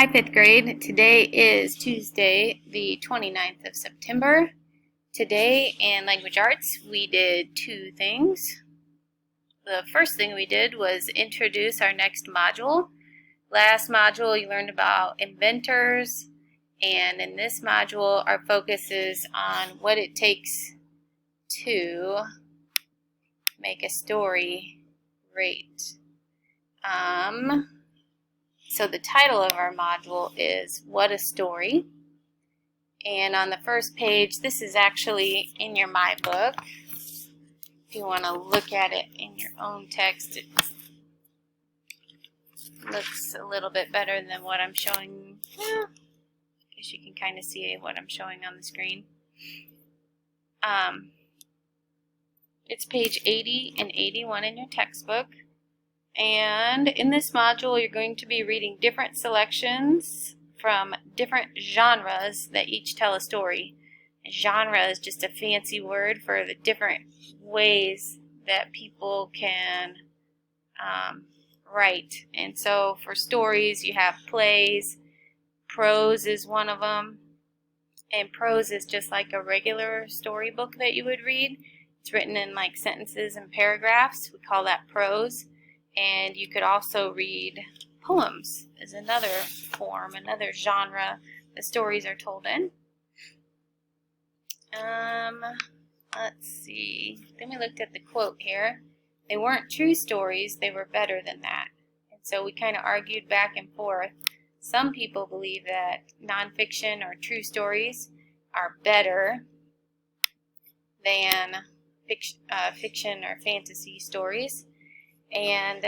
Hi, 5th grade. Today is Tuesday, the 29th of September. Today in Language Arts, we did two things. The first thing we did was introduce our next module. Last module, you learned about inventors, and in this module, our focus is on what it takes to make a story great. So the title of our module is What a Story. And on the first page, this is actually in your My Book. If you want to look at it in your own text, it looks a little bit better than what I'm showing. I guess you can kind of see what I'm showing on the screen. It's page 80 and 81 in your textbook. And in this module, you're going to be reading different selections from different genres that each tell a story. Genre is just a fancy word for the different ways that people can write. And so for stories, you have plays. Prose is one of them. And prose is just like a regular storybook that you would read. It's written in like sentences and paragraphs. We call that prose. And you could also read poems as another form, another genre the stories are told in. Let's see. Then we looked at the quote here. They weren't true stories, they were better than that. And so we kind of argued back and forth. Some people believe that nonfiction or true stories are better than fiction or fantasy stories. And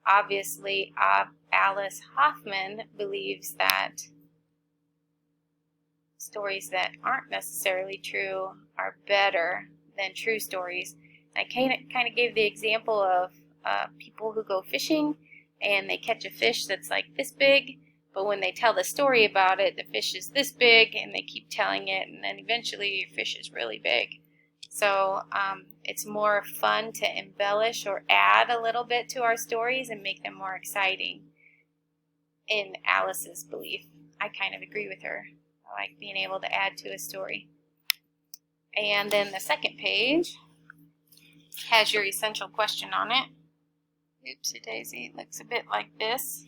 obviously, Alice Hoffman believes that stories that aren't necessarily true are better than true stories. I kind of gave the example of people who go fishing and they catch a fish that's like this big, but when they tell the story about it, the fish is this big, and they keep telling it, and then eventually your fish is really big. So it's more fun to embellish or add a little bit to our stories and make them more exciting. In Alice's belief, I kind of agree with her. I like being able to add to a story. And then the second page has your essential question on it. Oopsie daisy, it looks a bit like this.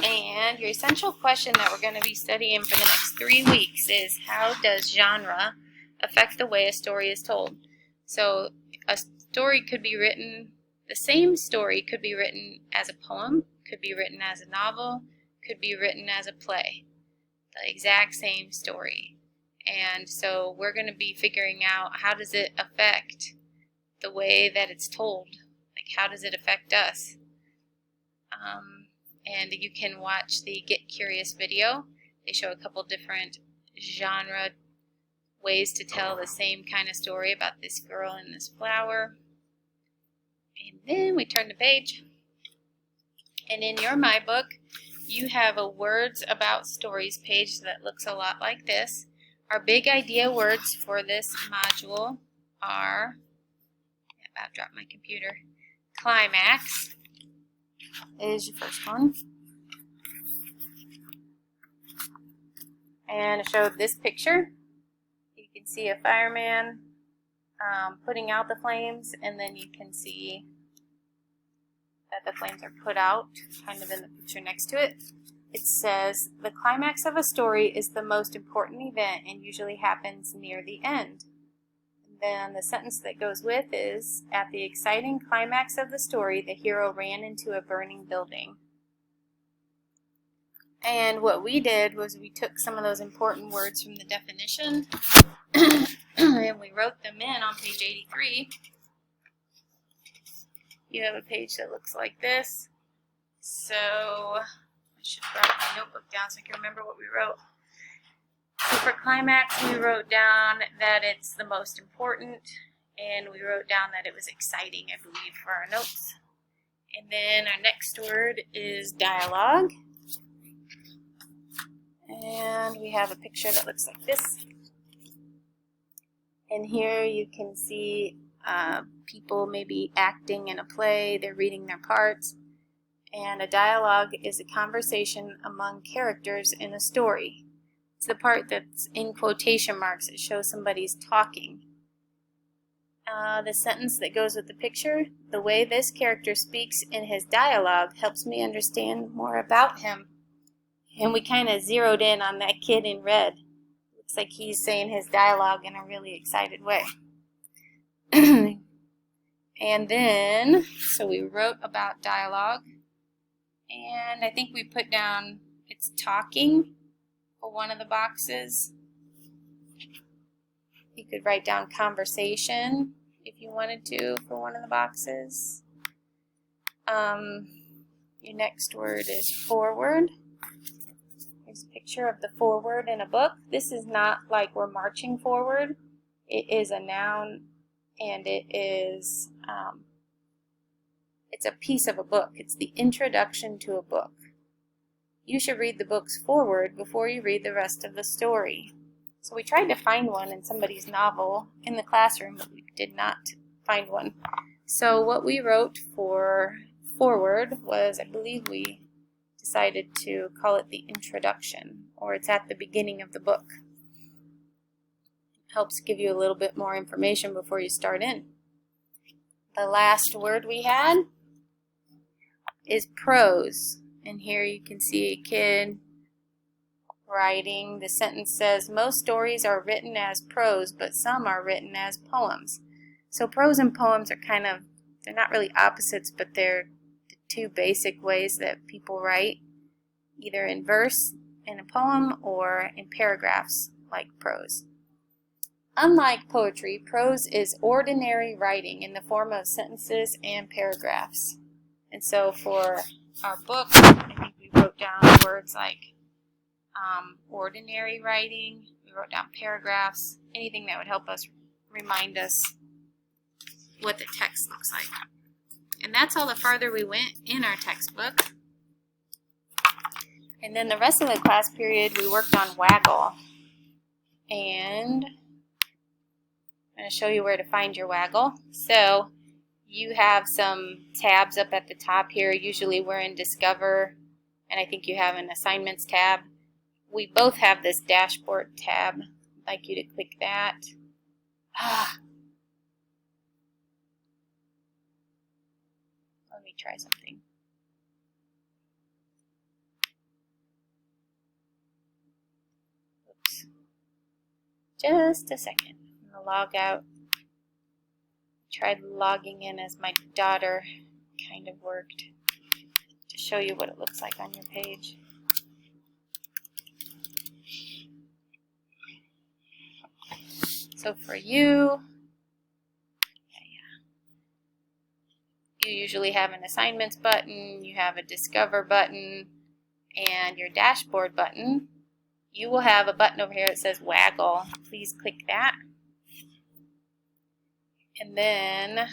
And your essential question that we're going to be studying for the next 3 weeks is, how does genre affect the way a story is told? So a story could be written, the same story could be written as a poem, could be written as a novel, could be written as a play. The exact same story. And so we're going to be figuring out, how does it affect the way that it's told? Like, how does it affect us? And you can watch the Get Curious video. They show a couple different genre ways to tell the same kind of story about this girl and this flower. And then we turn the page. And in your My Book, you have a words about stories page that looks a lot like this. Our big idea words for this module are, I about dropped my computer, climax is your first one. And I showed this picture. You can see a fireman putting out the flames, and then you can see that the flames are put out, kind of in the picture next to it. It says, the climax of a story is the most important event and usually happens near the end. And then the sentence that goes with is, at the exciting climax of the story, the hero ran into a burning building. And what we did was we took some of those important words from the definition and we wrote them in on page 83. You have a page that looks like this. So I should write my notebook down so I can remember what we wrote. So for climax, we wrote down that it's the most important, and we wrote down that it was exciting, I believe, for our notes. And then our next word is dialogue. And we have a picture that looks like this. And here you can see people maybe acting in a play, they're reading their parts. And a dialogue is a conversation among characters in a story. It's the part that's in quotation marks. It shows somebody's talking. The sentence that goes with the picture, the way this character speaks in his dialogue helps me understand more about him. And we kind of zeroed in on that kid in red. Looks like he's saying his dialogue in a really excited way. And then, so we wrote about dialogue. And I think we put down it's talking for one of the boxes. You could write down conversation if you wanted to for one of the boxes. Your next word is forward. Here's a picture of the forward in a book. This is not like we're marching forward. It is a noun, and it is it's a piece of a book. It's the introduction to a book. You should read the book's foreword before you read the rest of the story. So we tried to find one in somebody's novel in the classroom, but we did not find one. So what we wrote for foreword was, I believe we decided to call it the introduction, or it's at the beginning of the book. It helps give you a little bit more information before you start in. The last word we had is prose. And here you can see a kid writing. The sentence says, most stories are written as prose, but some are written as poems. So prose and poems are kind of, they're not really opposites, but they're the two basic ways that people write, either in verse in a poem or in paragraphs like prose. Unlike poetry, prose is ordinary writing in the form of sentences and paragraphs. And so for our book, I think we wrote down words like ordinary writing. We wrote down paragraphs, anything that would help us remind us what the text looks like. And that's all the farther we went in our textbook. And then the rest of the class period, we worked on Waggle. And I'm going to show you where to find your Waggle. So you have some tabs up at the top here. Usually we're in Discover, and I think you have an Assignments tab. We both have this Dashboard tab. I'd like you to click that. Let me try something. Oops. Just a second. I'm going to log out. Tried logging in as my daughter kind of worked to show you what it looks like on your page. So for you, you usually have an Assignments button, you have a Discover button, and your Dashboard button. You will have a button over here that says Waggle. Please click that. And then a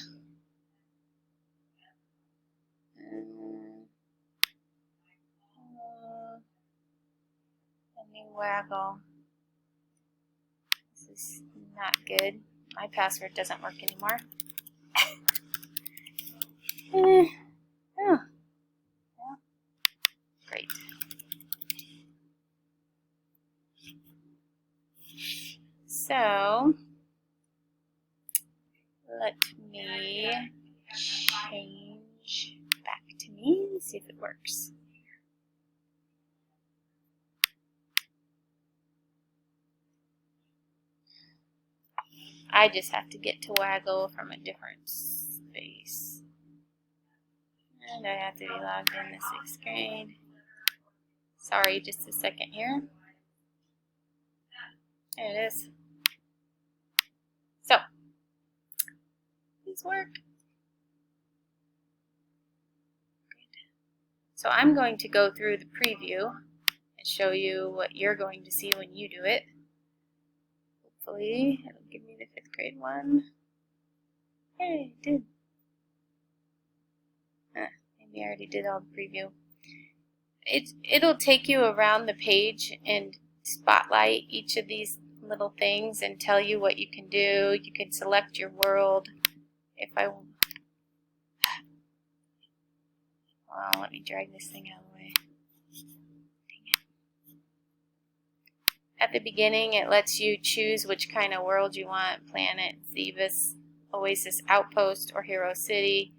new Waggle. This is not good. My password doesn't work anymore. Oh. Yeah. Great. So let me change back to me and see if it works. I just have to get to Waggle from a different space. And I have to be logged in to 6th grade. Sorry, just a second here. There it is. So, please work. Good. So I'm going to go through the preview and show you what you're going to see when you do it. Hopefully, it'll give me the 5th grade one. Hey, it did. Maybe I already did all the preview. It'll take you around the page and spotlight each of these little things and tell you what you can do. You can select your world. If I Well, let me drag this thing out of the way. At the beginning, it lets you choose which kind of world you want: Planet, Zebus, Oasis Outpost, or Hero City.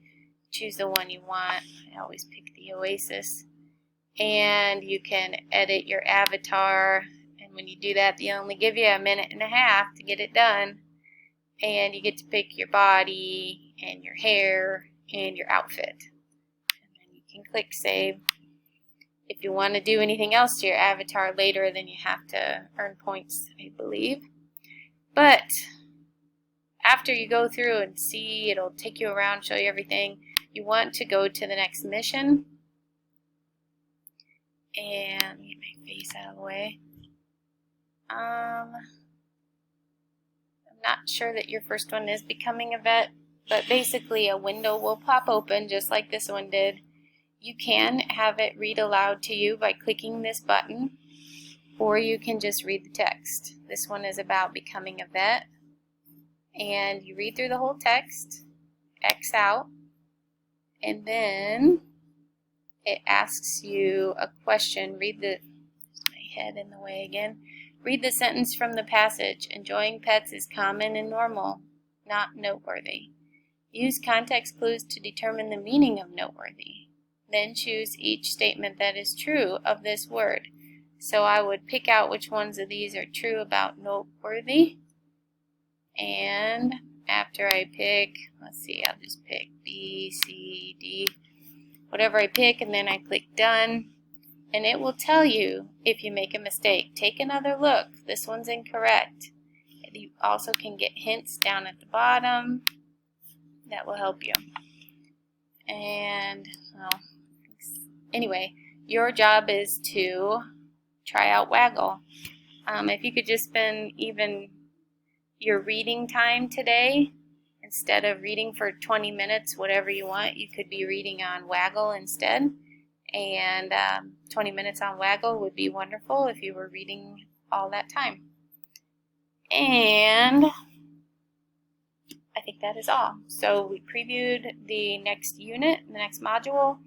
Choose the one you want. I always pick the Oasis. And you can edit your avatar. And when you do that, they only give you a minute and a half to get it done. And you get to pick your body and your hair and your outfit. And then you can click save. If you want to do anything else to your avatar later, then you have to earn points, I believe. But after you go through and see, it'll take you around, show you everything. You want to go to the next mission. And let me get my face out of the way. I'm not sure that your first one is becoming a vet, but basically a window will pop open just like this one did. You can have it read aloud to you by clicking this button, or you can just read the text. This one is about becoming a vet, and you read through the whole text, X out, and then it asks you a question. Read the, my head in the way again. Read the sentence from the passage. Enjoying pets is common and normal, not noteworthy. Use context clues to determine the meaning of noteworthy. Then choose each statement that is true of this word. So I would pick out which ones of these are true about noteworthy. And after I pick, let's see, I'll just pick B, C, D, whatever I pick, and then I click done. And it will tell you if you make a mistake. Take another look. This one's incorrect. You also can get hints down at the bottom. That will help you. And, well, anyway, your job is to try out Waggle. If you could just spend even your reading time today, instead of reading for 20 minutes, whatever you want, you could be reading on Waggle instead. And 20 minutes on Waggle would be wonderful if you were reading all that time. And I think that is all. So we previewed the next unit, the next module,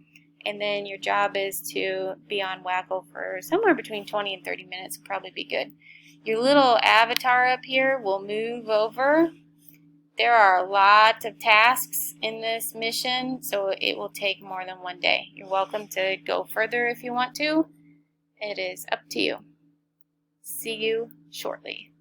and then your job is to be on Waggle for somewhere between 20 and 30 minutes would probably be good. Your little avatar up here will move over. There are a lot of tasks in this mission, so it will take more than one day. You're welcome to go further if you want to. It is up to you. See you shortly.